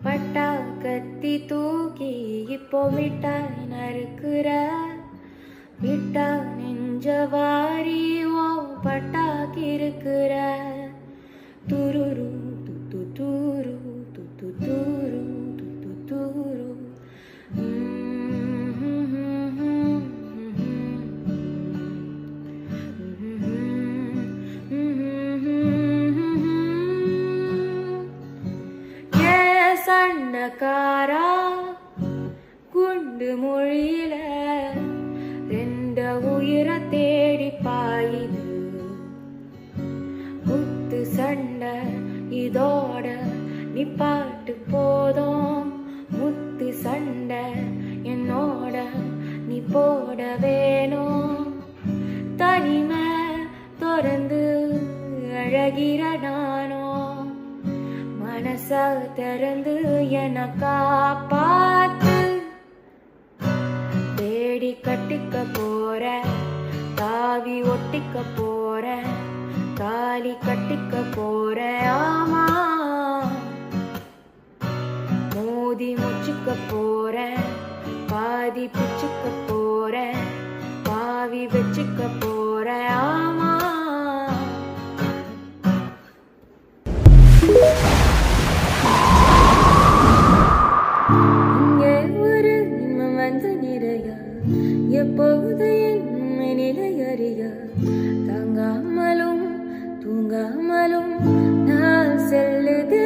பட்டா கத்தி தூக்கி இப்போ மிட்டாய் நறுக்குற விட்டா நெஞ்ச வாரி ஓ பட்டாக்கி இருக்கிற துருரு துத்து தூரு துத்து தூரு துத்து தூரு சண்டக்காரா குண்டு மொழியில ரெண்டு உயிரை தேடி பாயுது குத்து சண்டை இதோட நிப்பாட்டு போதும் முத்து சண்டை என்னோட நீ போட வேணும் தனிமை திறந்து அழகிற நானோ மனச திறந்து என காப்பாத்து தேடி கட்டிக்க போற தாவி ஒட்டிக்க போற தாலி கட்டிக்க போற ஆமா மோதி முச்சுக்க போற பாதி பிச்சுக்க போற பாவி வச்சுக்க போற ஆமா எப்போது என் நிலை அறிய தாங்காமலும் தூங்காமலும் நான் செல்லுது